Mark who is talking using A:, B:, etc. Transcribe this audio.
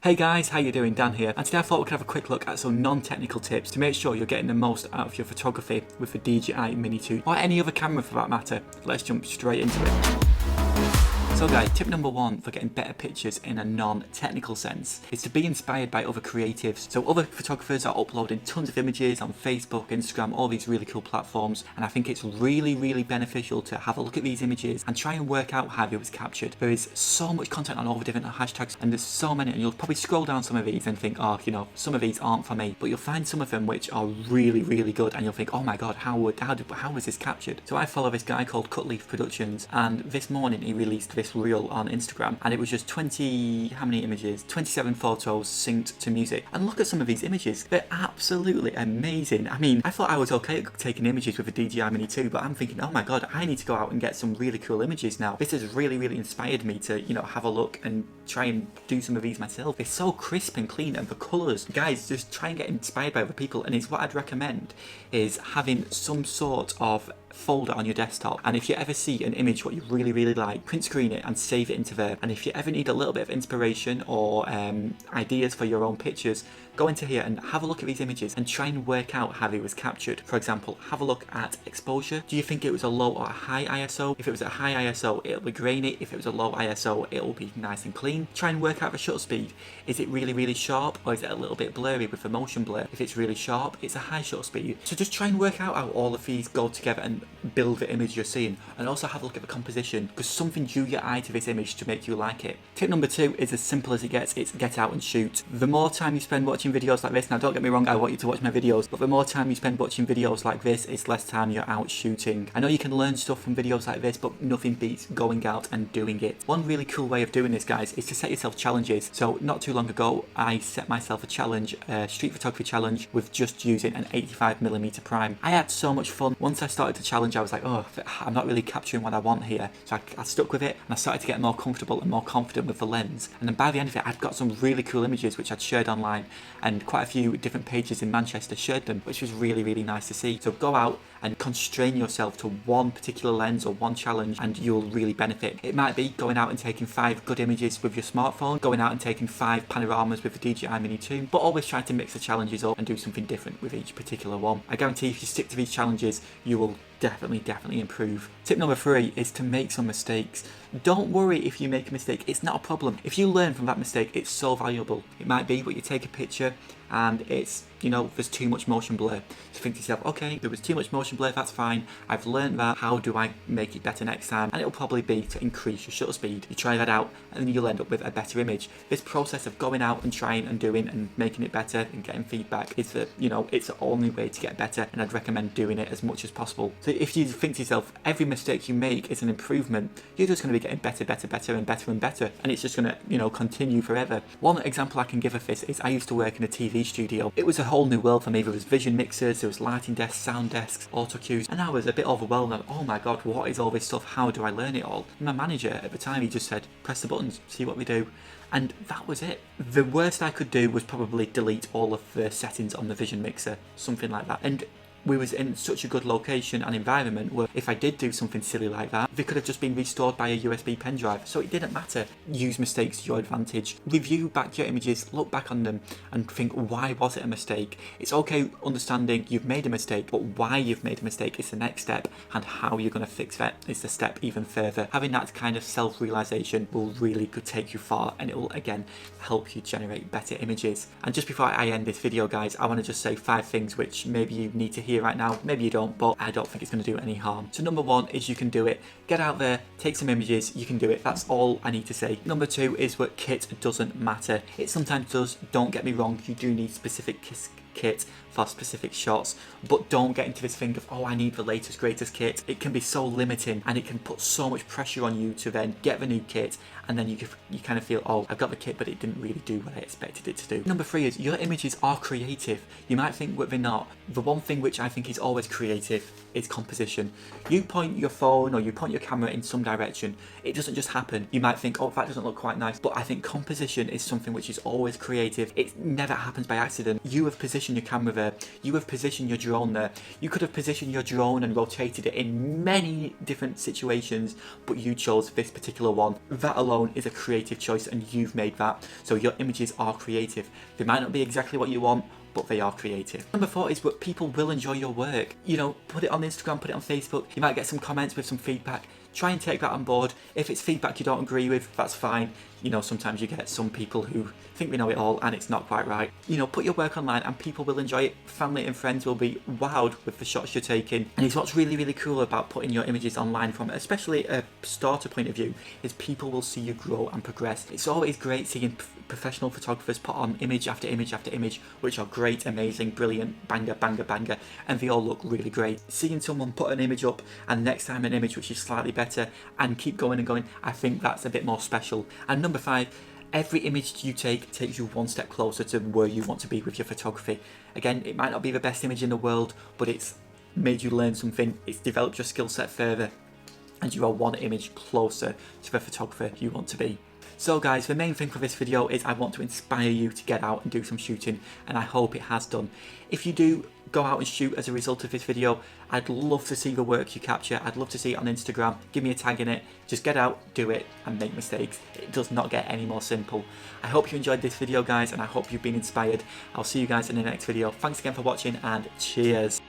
A: Hey guys, how you doing? Dan here, and today I thought we could have a quick look at some non-technical tips to make sure you're getting the most out of your photography with the DJI Mini 2, or any other camera for that matter. Let's jump straight into it. So guys, tip number one for getting better pictures in a non-technical sense is to be inspired by other creatives. So other photographers are uploading tons of images on Facebook, Instagram, all these really cool platforms, and I think it's really beneficial to have a look at these images and try and work out how it was captured. There is so much content on all the different hashtags, and there's so many, and you'll probably scroll down some of these and think, oh, some of these aren't for me, but you'll find some of them which are really good, and you'll think, oh my god, how was this captured? So I follow this guy called Cutleaf Productions, and this morning he released this reel on Instagram, and it was just 27 photos synced to music. And look at some of these images, they're absolutely amazing. I mean, I thought I was okay at taking images with the DJI Mini 2, but I'm thinking, oh my god, I need to go out and get some really cool images now. This has really inspired me to have a look and try and do some of these myself. They're so crisp and clean, and the colours, guys, just try and get inspired by other people. And it's what I'd recommend is having some sort of folder on your desktop, and if you ever see an image what you really like, print screen it and save it into there. And if you ever need a little bit of inspiration or ideas for your own pictures, go into here and have a look at these images and try and work out how they was captured. For example, have a look at exposure. Do you think it was a low or a high ISO? If it was a high ISO, it'll be grainy. If it was a low ISO, it'll be nice and clean. Try and work out the shutter speed. Is it really sharp, or is it a little bit blurry with the motion blur? If it's really sharp, it's a high shutter speed. So just try and work out how all of these go together and build the image you're seeing. And also have a look at the composition, because something drew your eye to this image to make you like it. Tip number two is as simple as it gets. It's get out and shoot. The more time you spend watching videos like this, now don't get me wrong, I want you to watch my videos, but the more time you spend watching videos like this, it's less time you're out shooting. I know you can learn stuff from videos like this, but nothing beats going out and doing it. One really cool way of doing this, guys, is to set yourself challenges. So not too long ago, I set myself a challenge, a street photography challenge, with just using an 85mm prime. I had so much fun. Once I started the challenge, I was like, oh, I'm not really capturing what I want here. So I stuck with it, and I started to get more comfortable and more confident with the lens. And then by the end of it, I'd got some really cool images which I'd shared online, and quite a few different pages in Manchester shared them, which was really nice to see. So go out and constrain yourself to one particular lens or one challenge, and you'll really benefit. It might be going out and taking 5 good images with your smartphone, going out and taking 5 panoramas with the DJI Mini 2, but always try to mix the challenges up and do something different with each particular one. I guarantee if you stick to these challenges, you will definitely improve. Tip number 3 is to make some mistakes. Don't worry if you make a mistake, it's not a problem. If you learn from that mistake, it's so valuable. It might be, but you take a picture and it's, there's too much motion blur. So think to yourself, okay, there was too much motion blur, that's fine. I've learned that. How do I make it better next time? And it'll probably be to increase your shutter speed. You try that out and then you'll end up with a better image. This process of going out and trying and doing and making it better and getting feedback is it's the only way to get better, and I'd recommend doing it as much as possible. So if you think to yourself, every mistake you make is an improvement, you're just going to be getting better and better, and it's just going to, continue forever. One example I can give of this is I used to work in a TV studio. It was a whole new world for me. There was vision mixers, there was lighting desks, sound desks, auto cues, and I was a bit overwhelmed. And, oh my god, what is all this stuff? How do I learn it all? And my manager at the time, he just said, press the buttons, see what we do. And that was it. The worst I could do was probably delete all of the settings on the vision mixer, something like that. And we was in such a good location and environment where if I did do something silly like that, they could have just been restored by a USB pen drive. So it didn't matter. Use mistakes to your advantage. Review back your images, look back on them and think, why was it a mistake? It's okay understanding you've made a mistake, but why you've made a mistake is the next step, and how you're going to fix that is the step even further. Having that kind of self-realization will really could take you far, and it will again help you generate better images. And just before I end this video, guys, I want to just say 5 things which maybe you need to hear right now, maybe you don't, but I don't think it's going to do any harm. So number 1 is you can do it. Get out there, take some images, you can do it. That's all I need to say. Number 2 is that kit doesn't matter. It sometimes does, don't get me wrong, you do need specific kit for specific shots, but don't get into this thing of, oh, I need the latest greatest kit. It can be so limiting, and it can put so much pressure on you to then get the new kit, and then you kind of feel, oh, I've got the kit, but it didn't really do what I expected it to do. Number 3 is your images are creative. You might think that they're not. The one thing which I think is always creative is composition. You point your phone or you point your camera in some direction, it doesn't just happen. You might think, oh, that doesn't look quite nice, but I think composition is something which is always creative. It never happens by accident. You have positioned your camera there, you have positioned your drone there. You could have positioned your drone and rotated it in many different situations, but you chose this particular one. That alone alone is a creative choice and you've made that. So your images are creative. They might not be exactly what you want, but they are creative. Number 4 is what people will enjoy your work. You know, put it on Instagram, put it on Facebook. You might get some comments with some feedback. Try and take that on board. If it's feedback you don't agree with, that's fine. You know, sometimes you get some people who think they know it all and it's not quite right. You know, put your work online and people will enjoy it. Family and friends will be wowed with the shots you're taking. And it's what's really, really cool about putting your images online from especially a starter point of view, is people will see you grow and progress. It's always great seeing professional photographers put on image after image after image, which are great, amazing, brilliant, banger, banger, banger, and they all look really great. Seeing someone put an image up and next time an image which is slightly better and keep going and going, I think that's a bit more special. And number 5, every image you take takes you one step closer to where you want to be with your photography. Again, it might not be the best image in the world, but it's made you learn something, it's developed your skill set further, and you are one image closer to the photographer you want to be. So guys, the main thing for this video is I want to inspire you to get out and do some shooting, and I hope it has done. If you do go out and shoot as a result of this video, I'd love to see the work you capture. I'd love to see it on Instagram. Give me a tag in it. Just get out, do it, and make mistakes. It does not get any more simple. I hope you enjoyed this video, guys, and I hope you've been inspired. I'll see you guys in the next video. Thanks again for watching, and cheers.